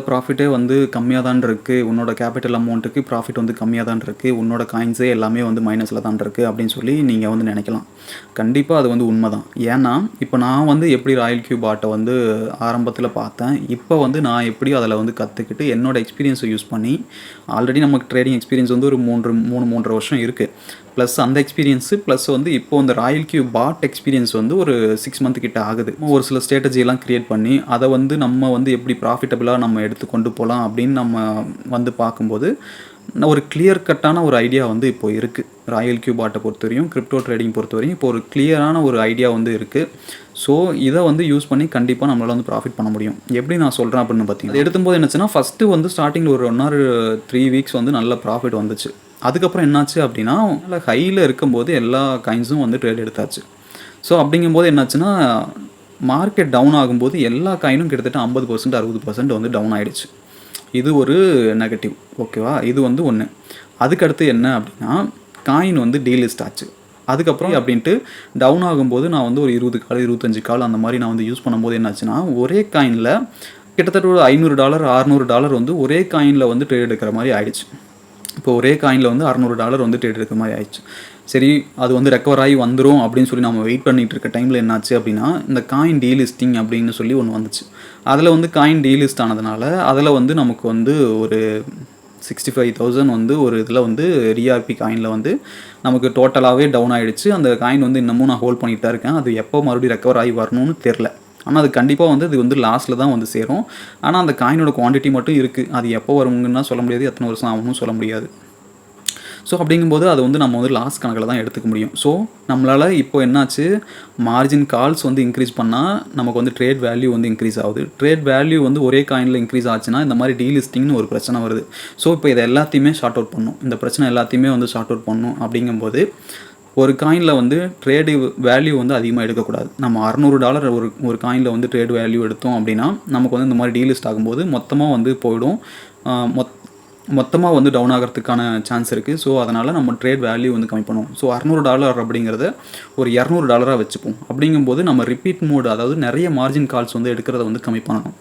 ப்ராஃபிட்டே வந்து கம்மியா தான் இருக்கு. உன்னோட கேப்பிட்டல் அமௌண்ட்டுக்கு ப்ராஃபிட் வந்து கம்மியா தான் இருக்கு. உன்னோட காயின்ஸே எல்லாமே வந்து மைனஸ்ல தான் இருக்கு அப்படின்னு சொல்லி நீங்க வந்து நினைக்கலாம். கண்டிப்பா அது வந்து உண்மதான். ஏன்னா, இப்ப நான் வந்து எப்படி ராயல் கியூப் ஆர்ட்ட வந்து ஆரம்பத்தில பார்த்தேன். இப்ப வந்து நான் எப்படி அதில வந்து கத்துக்கிட்டு என்னோட எக்ஸ்பீரியன்ஸ யூஸ் பண்ணி ஆல்ரெடி நமக்கு ட்ரேடிங் எக்ஸ்பீரியன்ஸ் வந்து ஒரு 3 3 வருஷம் இருக்கு. ப்ளஸ் அந்த எக்ஸ்பீரியன்ஸு ப்ளஸ் வந்து இப்போ இந்த ராயல் கியூப் பாட் எக்ஸ்பீரியன்ஸ் வந்து ஒரு 6 மந்த் கிட்ட ஆகுது. ஒரு சில ஸ்ட்ராட்டஜிலாம் கிரியேட் பண்ணி அதை வந்து நம்ம வந்து எப்படி ப்ராஃபிட்டபிளா நம்ம எடுத்து கொண்டு போலாம் அப்படின்னு நம்ம வந்து பார்க்கும்போது, ஒரு கிளியர் கட்டான ஒரு ஐடியா வந்து இப்போ இருக்கு. ராயல் கியூப் பாட்ட பொறுத்தவரையும், கிரிப்டோ ட்ரேடிங் பொறுத்தவரையும் இப்போ ஒரு கிளியரான ஒரு ஐடியா வந்து இருக்கு. ஸோ இதை வந்து யூஸ் பண்ணி கண்டிப்பா நம்மளால வந்து ப்ராஃபிட் பண்ண முடியும். எப்படி நான் சொல்றேன் அப்படின்னு பார்த்தீங்கன்னா, அது எடுக்கும்போது என்னாச்சுன்னா, ஃபர்ஸ்ட்டு வந்து ஸ்டார்ட்டிங்கில ஒரு 1 ஆர் 3 வீக்ஸ் வந்து நல்ல ப்ராஃபிட் வந்துச்சு. அதுக்கப்புறம் என்னாச்சு அப்படின்னா, ஹைல இருக்கும்போது எல்லா காயின்ஸும் வந்து ட்ரேட் எடுத்தாச்சு. ஸோ அப்படிங்கும்போது என்னாச்சுன்னா, மார்க்கெட் டவுன் ஆகும்போது எல்லா காயினும் கிட்டத்தட்ட 50% 60% வந்து டவுன் ஆயிடுச்சு. இது ஒரு நெகட்டிவ். ஓகேவா? இது வந்து ஒண்ணு. அதுக்கடுத்து என்ன அப்படின்னா, காயின் வந்து டீலிஸ்ட் ஆச்சு. அதுக்கப்புறம் அப்படின்ட்டு டவுன் ஆகும்போது நான் வந்து ஒரு 20 கால், 25 கால் அந்த மாரி நான் வந்து யூஸ் பண்ணும்போது என்னாச்சுன்னா, ஒரே காயின்ல கிட்டத்தட்ட ஒரு $500 $600 வந்து ஒரே காயின்ல வந்து ட்ரேட் எடுக்கிற மாரி ஆயிடுச்சு. இப்போ ஒரே காயின்ல வந்து $600 வந்து ட்ரேட் எடுக்கிற மாரி ஆயிடுச்சு. சரி, அது வந்து ரெக்கவர் ஆகி வந்துரும் அப்படின்னு சொல்லி நம்ம வெயிட் பண்ணிட்டு இருக்க டைம்ல என்னாச்சு அப்படின்னா, இந்த காயின் டீலிஸ்டிங் அப்படின்னு சொல்லி ஒண்ணு வந்துச்சு. அதில வந்து காயின் டீலிஸ்ட் ஆனதுனால, அதில வந்து நமக்கு வந்து ஒரு 65,000 வந்து ஒரு இதில வந்து ரீஆர்பி காயின்ல வந்து நமக்கு டோட்டலாவே டவுன் ஆயிடுச்சு. அந்த காயின் வந்து இன்னமும் நான் ஹோல்ட் பண்ணிட்டு தான் இருக்கேன். அது எப்போ மறுபடியும் ரெக்கவர் ஆகி வரணும்னு தெரியல. ஆனா, அது கண்டிப்பா வந்து அது வந்து லாஸ்ட்ல தான் வந்து சேரும். ஆனா, அந்த காயினோட குவான்டிட்டி மட்டும் இருக்கு. அது எப்போ வரும்னுலாம் சொல்ல முடியாது. எத்தனை வருஷம் ஆகும்னு சொல்ல முடியாது. ஸோ அப்படிங்கும்போது அது வந்து நம்ம வந்து லாஸ் கணக்கில் தான் எடுத்துக்க முடியும். ஸோ நம்மளால இப்போ என்னாச்சு, மார்ஜின் கால்ஸ் வந்து இன்க்ரீஸ் பண்ணால் நமக்கு வந்து ட்ரேட் வேல்யூ வந்து இன்க்ரீஸ் ஆகுது. ட்ரேட் வேல்யூ வந்து ஒரே காயினில் இன்க்ரீஸ் ஆச்சுன்னா இந்த மாதிரி டீலிஸ்டிங்னு ஒரு பிரச்சனை வருது. ஸோ இப்போ இதை எல்லாத்தையுமே ஷார்ட் அவுட் பண்ணணும். இந்த பிரச்சனை எல்லாத்தையுமே வந்து ஷார்ட் அவுட் பண்ணணும். அப்படிங்கும்போது ஒரு காயினில் வந்து ட்ரேடு வேல்யூ வந்து அதிகமாக எடுக்கக்கூடாது. நம்ம $600 ஒரு காயினில் வந்து ட்ரேட் வேல்யூ எடுத்தோம் அப்படின்னா, நமக்கு வந்து இந்த மாதிரி டீலிஸ்ட் ஆகும்போது மொத்தமாக வந்து போயிடும். மொத்தமாக வந்து டவுன் ஆகிறதுக்கான சான்ஸ் இருக்குது. ஸோ அதனால் நம்ம ட்ரேட் வேல்யூ வந்து கம்மி பண்ணுவோம். ஸோ $600 அப்படிங்கிறத ஒரு $200 வச்சுப்போம். அப்படிங்கும்போது நம்ம ரிப்பீட் மோட், அதாவது நிறைய மார்ஜின் கால்ஸ் வந்து எடுக்கிறத வந்து கம்மி பண்ணணும்.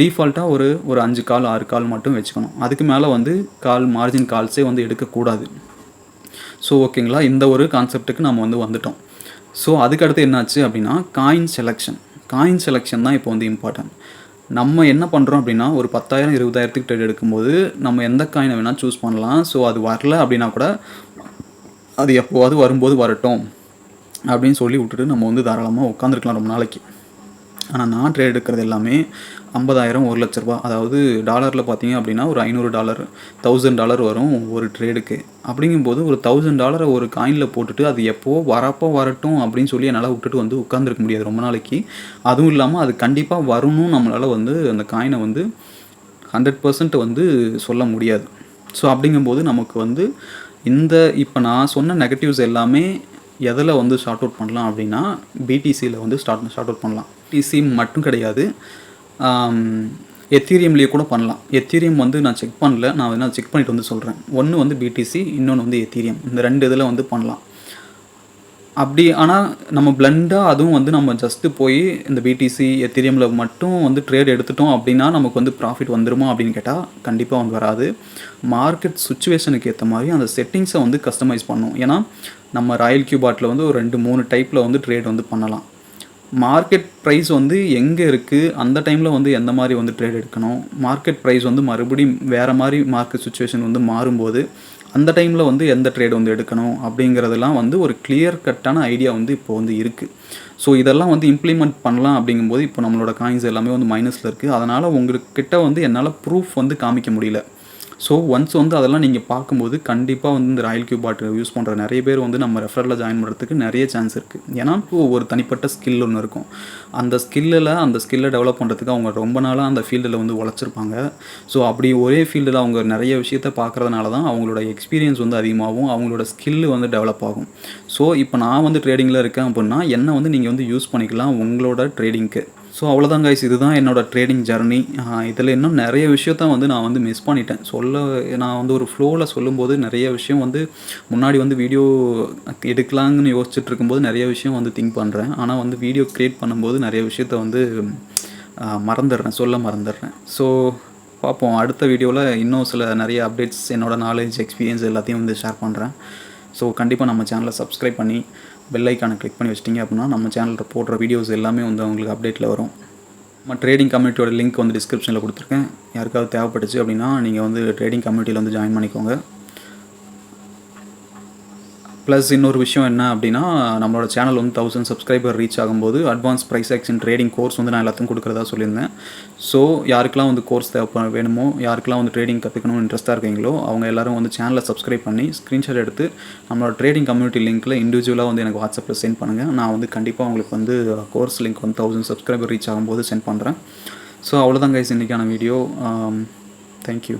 டிஃபால்ட்டாக ஒரு 5 கால் 6 கால் மட்டும் வச்சுக்கணும். அதுக்கு மேலே வந்து மார்ஜின் கால்ஸே வந்து எடுக்கக்கூடாது. ஸோ ஓகேங்களா, இந்த ஒரு கான்செப்ட்டுக்கு நம்ம வந்து வந்துட்டோம். ஸோ அதுக்கடுத்து என்னாச்சு அப்படின்னா, காயின் செலெக்ஷன் தான் இப்போ வந்து இம்பார்ட்டன்ட். நம்ம என்ன பண்ணுறோம் அப்படின்னா, ஒரு 10,000 20,000க்கு ட்ரேட் எடுக்கும்போது நம்ம எந்த காயினை வேணால் சூஸ் பண்ணலாம். ஸோ அது வரல அப்படின்னா கூட, அது எப்போவாது வரும்போது வரட்டும் அப்படின்னு சொல்லி விட்டுட்டு நம்ம வந்து தாராளமாக உட்காந்துருக்கலாம் ரொம்ப நாளைக்கு. ஆனால் நான் ட்ரேட் எடுக்கிறது எல்லாமே 50,000 ₹1,00,000. அதாவது டாலரில் பார்த்தீங்க அப்படின்னா ஒரு $500 $1,000 வரும் ஒரு ட்ரேடுக்கு. அப்படிங்கும்போது ஒரு $1,000 ஒரு காயினில் போட்டுட்டு அது வரப்போ வரட்டும் அப்படின்னு சொல்லி என்னால் விட்டுட்டு வந்து உட்காந்துருக்க முடியாது ரொம்ப நாளைக்கு. அதுவும் இல்லாமல் அது கண்டிப்பாக வரணும் நம்மளால் வந்து அந்த காயினை வந்து 100% வந்து சொல்ல முடியாது. ஸோ அப்படிங்கும்போது நமக்கு வந்து இப்போ நான் சொன்ன நெகட்டிவ்ஸ் எல்லாமே எதில் வந்து ஷார்ட் அவுட் பண்ணலாம் அப்படின்னா, பிடிசியில் வந்து ஷார்ட் அவுட் பண்ணலாம். பிடிசி மட்டும் கிடையாது, எத்தீரியம்லேயே கூட பண்ணலாம். எத்தீரியம் வந்து நான் செக் பண்ணல. நான் வேணா செக் பண்ணிவிட்டு வந்து சொல்கிறேன். ஒன்று வந்து பிடிசி, இன்னொன்று வந்து எத்தீரியம். இந்த 2 இதில் வந்து பண்ணலாம். அப்படி ஆனால் நம்ம பிளெண்டாக அதுவும் வந்து நம்ம ஜஸ்ட்டு போய் இந்த பிடிசி எத்தீரியமில் மட்டும் வந்து ட்ரேட் எடுத்துட்டோம் அப்படின்னா நமக்கு வந்து ப்ராஃபிட் வந்துருமா அப்படின்னு கேட்டால் கண்டிப்பாக வந்து வராது. மார்க்கெட் சுச்சுவேஷனுக்கு ஏற்ற மாதிரி அந்த செட்டிங்ஸை வந்து கஸ்டமைஸ் பண்ணணும். ஏன்னா நம்ம ராயல் கியூப் ஆர்ட்டில் வந்து ஒரு 2-3 டைப்பில் வந்து ட்ரேட் வந்து பண்ணலாம். மார்க்கெட் ப்ரைஸ் வந்து எங்கே இருக்குது, அந்த டைமில் வந்து எந்த மாதிரி வந்து ட்ரேட் எடுக்கணும். மார்க்கெட் ப்ரைஸ் வந்து மறுபடியும் வேறு மாதிரி மார்க்கெட் சுச்சுவேஷன் வந்து மாறும்போது அந்த டைமில் வந்து எந்த ட்ரேட் வந்து எடுக்கணும் அப்படிங்கிறதெல்லாம் வந்து ஒரு கிளியர் கட்டான ஐடியா வந்து இப்போ வந்து இருக்குது. ஸோ இதெல்லாம் வந்து இம்ப்ளிமெண்ட் பண்ணலாம். அப்படிங்கும்போது இப்போ நம்மளோட காயின்ஸ் எல்லாமே வந்து மைனஸில் இருக்குது. அதனால் உங்கள்கிட்ட வந்து என்னால் ப்ரூஃப் வந்து காமிக்க முடியல. ஸோ ஒன்ஸ் வந்து அதெல்லாம் நீங்கள் பார்க்கும்போது கண்டிப்பாக வந்து இந்த ராயல் கியூப் ஆர்ட் யூஸ் பண்ணுற நிறைய பேர் வந்து நம்ம ரெஃபரலில் ஜாயின் பண்ணுறதுக்கு நிறைய சான்ஸ் இருக்குது. ஏன்னா ஒரு தனிப்பட்ட ஸ்கில் ஒன்று இருக்கும். அந்த ஸ்கில்லை டெவலப் பண்ணுறதுக்கு அவங்க ரொம்ப நாளாக அந்த ஃபீல்டில் வந்து உழைச்சிருப்பாங்க. ஸோ அப்படி ஒரே ஃபீல்டில் அவங்க நிறைய விஷயத்த பார்க்குறதுனால தான் அவங்களோட எக்ஸ்பீரியன்ஸ் வந்து அதிகமாகும், அவங்களோட ஸ்கில்லு வந்து டெவலப் ஆகும். ஸோ இப்போ நான் வந்து ட்ரேடிங்கில் இருக்கேன் அப்படின்னா என்னை வந்து நீங்கள் வந்து யூஸ் பண்ணிக்கலாம் உங்களோட ட்ரேடிங்க்கு. ஸோ அவ்வளோதான் கைஸ், இதுதான் என்னோடய ட்ரேடிங் ஜர்னி. இதில் இன்னும் நிறைய விஷயத்த வந்து நான் வந்து மிஸ் பண்ணிட்டேன். நான் வந்து ஒரு ஃப்ளோவில் சொல்லும்போது நிறைய விஷயம் வந்து முன்னாடி வந்து வீடியோ எடுக்கலாங்கன்னு யோசிச்சுட்டு இருக்கும்போது நிறைய விஷயம் வந்து திங்க் பண்ணுறேன். ஆனால் வந்து வீடியோ க்ரியேட் பண்ணும்போது நிறைய விஷயத்த வந்து சொல்ல மறந்துடுறேன். ஸோ பார்ப்போம். அடுத்த வீடியோவில் இன்னும் சில நிறைய அப்டேட்ஸ், என்னோட நாலேஜ், எக்ஸ்பீரியன்ஸ் எல்லாத்தையும் வந்து ஷேர் பண்ணுறேன். ஸோ கண்டிப்பாக நம்ம சேனலை சப்ஸ்கிரைப் பண்ணி பெல் ஐக்கானை கிளிக் பண்ணி வச்சிட்டிங்க அப்படின்னா நம்ம சேனலில் போடுற வீடியோஸ் எல்லாமே வந்து உங்களுக்கு அப்டேட்டில் வரும். நம்ம ட்ரேடிங் கம்யூனிட்டியோட லிங்க் வந்து டிஸ்கிரிப்ஷனில் கொடுத்துருக்கேன். யாருக்காவது தேவைப்பட்டுச்சு அப்படின்னா நீங்கள் வந்து ட்ரேடிங் கம்யூனிட்டியில் வந்து ஜாயின் பண்ணிக்கோங்க. ப்ளஸ் இன்னொரு விஷயம் என்ன அப்படின்னா, நம்மளோட சேனல் வந்து 1000 சப்ஸ்கிரைபர் ரீச் ஆகும்போது advance price action trading course வந்து நான் எல்லாத்துக்கும் கொடுக்குறதா சொல்லியிருந்தேன். ஸோ யாருக்கெல்லாம் வந்து கோர்ஸ் வேணுமோ, யாருக்கெல்லாம் வந்து ட்ரேடிங் கற்றுக்கணும்னு இன்ட்ரெஸ்ட்டாக இருக்கீங்களோ அவங்க எல்லோரும் வந்து சேனலை சப்ஸ்கிரைப் பண்ணி ஸ்க்ரீன்ஷாட் எடுத்து நம்மளோட ட்ரேடிங் கம்யூனிட்டி லிங்க்கில் இண்டிவிஜுவலாக வந்து எனக்கு வாட்ஸ்அப்பில் சென்ட் பண்ணுங்கள். நான் வந்து கண்டிப்பாக உங்களுக்கு வந்து கோர்ஸ் லிங்க் வந்து 1000 சப்ஸ்கிரைபர் ரீச் ஆகும்போது சென்ட் பண்ணுறேன். ஸோ அவ்வளோதான் கைஸ் இன்றைக்கான வீடியோ. தேங்க்யூ.